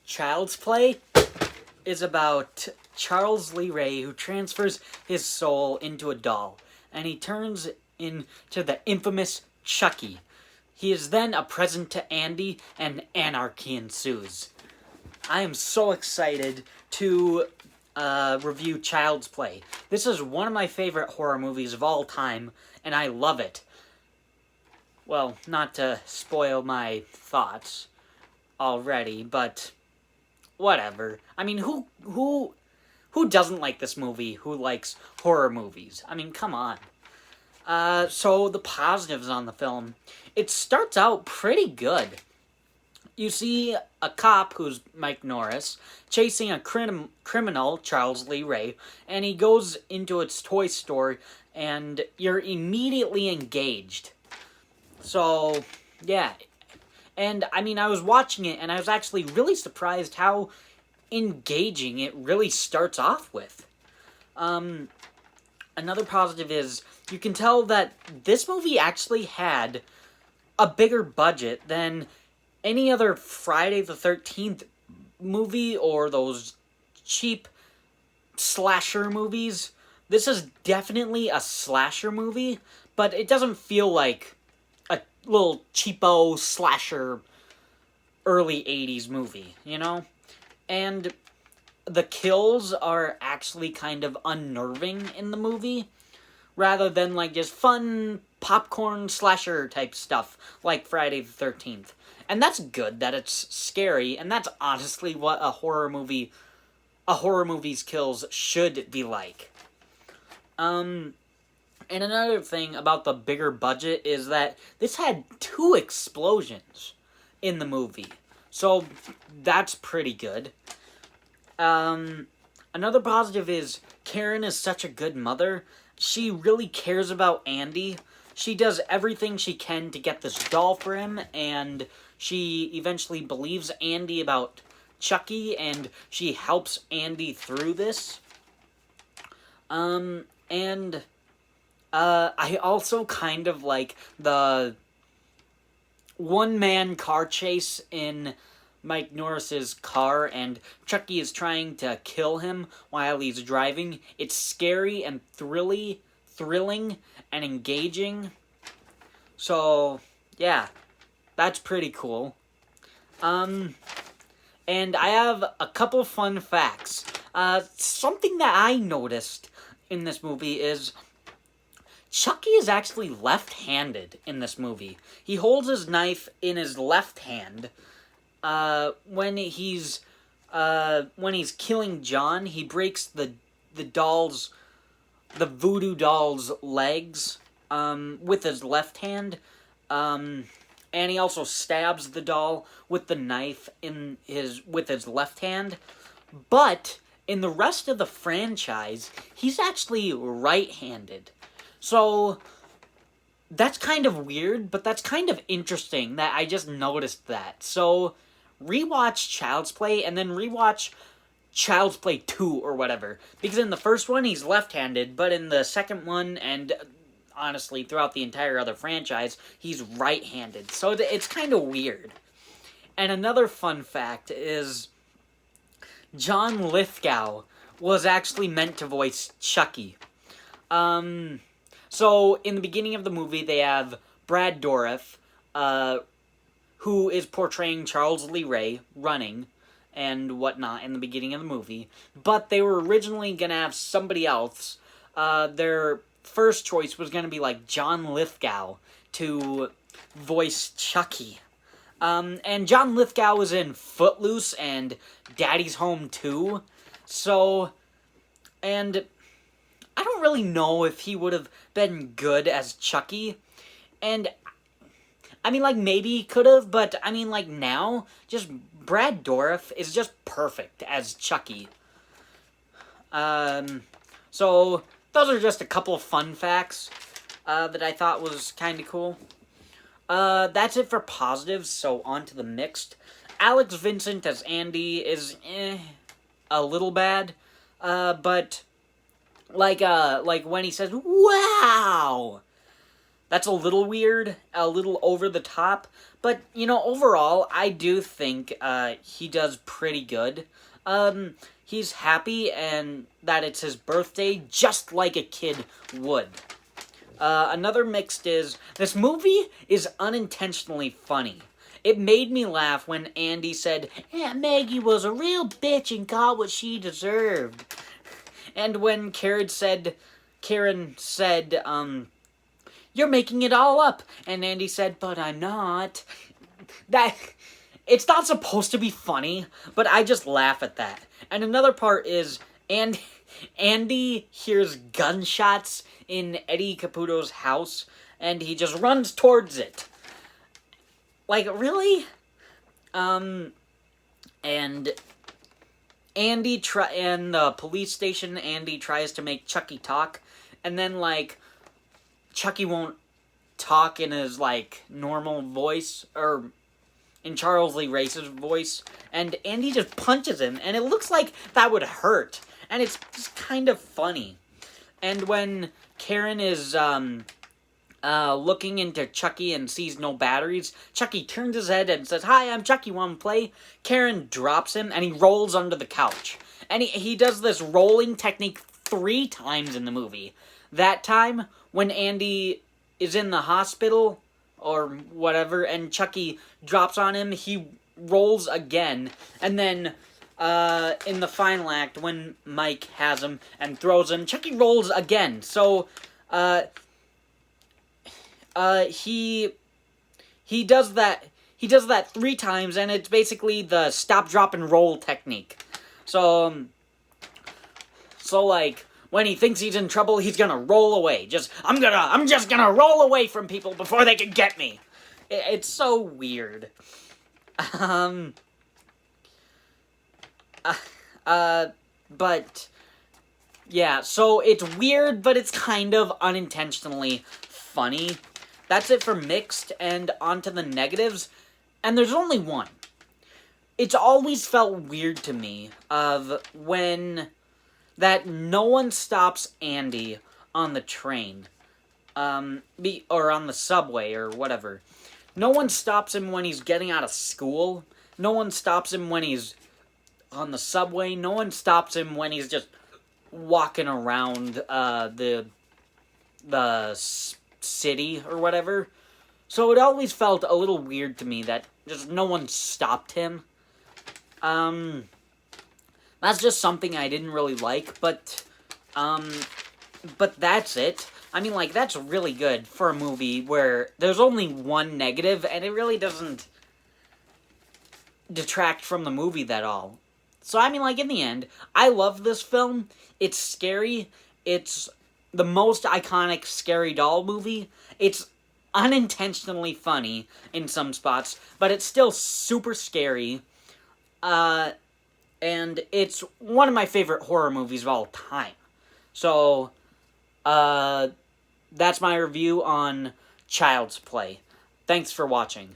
Child's Play is about Charles Lee Ray, who transfers his soul into a doll, and he turns into the infamous Chucky. He is then a present to Andy, and anarchy ensues. I am so excited to review Child's Play. This is one of my favorite horror movies of all time, and I love it. Well, not to spoil my thoughts already, but whatever. I mean, who doesn't like this movie? Who likes horror movies? I mean, come on. So the positives on the film. It starts out pretty good. You see a cop, who's Mike Norris, chasing a criminal, Charles Lee Ray, and he goes into its toy store, and you're immediately engaged. So, yeah. And, I mean, I was watching it, and I was actually really surprised how engaging it really starts off with. Another positive is, you can tell that this movie actually had a bigger budget than any other Friday the 13th movie or those cheap slasher movies. This is definitely a slasher movie, but it doesn't feel like a little cheapo slasher early 80s movie, you know? And the kills are actually kind of unnerving in the movie, rather than like just fun popcorn slasher type stuff like Friday the 13th. And that's good that it's scary, and that's honestly what a horror movie's kills should be like. And another thing about the bigger budget is that this had 2 explosions in the movie. So that's pretty good. Another positive is Karen is such a good mother. She really cares about Andy. She does everything she can to get this doll for him, and she eventually believes Andy about Chucky, and she helps Andy through this. I also kind of like the one-man car chase in Mike Norris's car, and Chucky is trying to kill him while he's driving. It's scary and thrilling and engaging. So, yeah, that's pretty cool. And I have a couple fun facts. Something that I noticed in this movie is Chucky is actually left-handed in this movie. He holds his knife in his left hand. When he's killing John, he breaks the voodoo doll's legs, with his left hand, and he also stabs the doll with the knife with his left hand. But in the rest of the franchise, he's actually right-handed. So that's kind of weird, but that's kind of interesting that I just noticed that. So rewatch Child's Play, and then rewatch Child's Play 2 or whatever. Because in the first one, he's left-handed, but in the second one, and honestly, throughout the entire other franchise, he's right-handed. So it's kind of weird. And another fun fact is John Lithgow was actually meant to voice Chucky. So in the beginning of the movie, they have Brad Dourif, who is portraying Charles Lee Ray, running and whatnot in the beginning of the movie. But they were originally going to have somebody else. Their first choice was going to be like John Lithgow to voice Chucky. And John Lithgow was in Footloose and Daddy's Home 2. So, and I don't really know if he would have been good as Chucky. And I mean, like, maybe he could have, but I mean, like, now, just Brad Dourif is just perfect as Chucky. So those are just a couple of fun facts that I thought was kind of cool. That's it for positives, so on to the mixed. Alex Vincent as Andy is a little bad, but like when he says, "Wow!" that's a little weird, a little over the top, but, overall, I do think, he does pretty good. He's happy and that it's his birthday, just like a kid would. Another mixed is, this movie is unintentionally funny. It made me laugh when Andy said, Aunt Maggie was a real bitch and got what she deserved. And when Karen said, you're making it all up. And Andy said, but I'm not. It's not supposed to be funny, but I just laugh at that. And another part is, Andy hears gunshots in Eddie Caputo's house, and he just runs towards it. Like, really? And Andy in the police station, Andy tries to make Chucky talk, and then, Chucky won't talk in his, normal voice, or in Charles Lee Race's voice, and Andy just punches him, and it looks like that would hurt, and it's just kind of funny. And when Karen is, looking into Chucky and sees no batteries, Chucky turns his head and says, hi, I'm Chucky, wanna play? Karen drops him, and he rolls under the couch. And he does this rolling technique 3 times in the movie. That time, when Andy is in the hospital, or whatever, and Chucky drops on him, he rolls again, and then, in the final act, when Mike has him and throws him, Chucky rolls again. So, he does that 3 times, and it's basically the stop, drop, and roll technique. So, when he thinks he's in trouble, he's gonna roll away. I'm just gonna roll away from people before they can get me. It's so weird. But, yeah, so it's weird, but it's kind of unintentionally funny. That's it for mixed, and on to the negatives. And there's only one. It's always felt weird to me that no one stops Andy on the train, or on the subway, or whatever. No one stops him when he's getting out of school. No one stops him when he's on the subway. No one stops him when he's just walking around, the city, or whatever. So it always felt a little weird to me that just no one stopped him. That's just something I didn't really like, but that's it. I mean, that's really good for a movie where there's only one negative, and it really doesn't detract from the movie that all. So, I mean, in the end, I love this film. It's scary. It's the most iconic scary doll movie. It's unintentionally funny in some spots, but it's still super scary. And it's one of my favorite horror movies of all time. So, that's my review on Child's Play. Thanks for watching.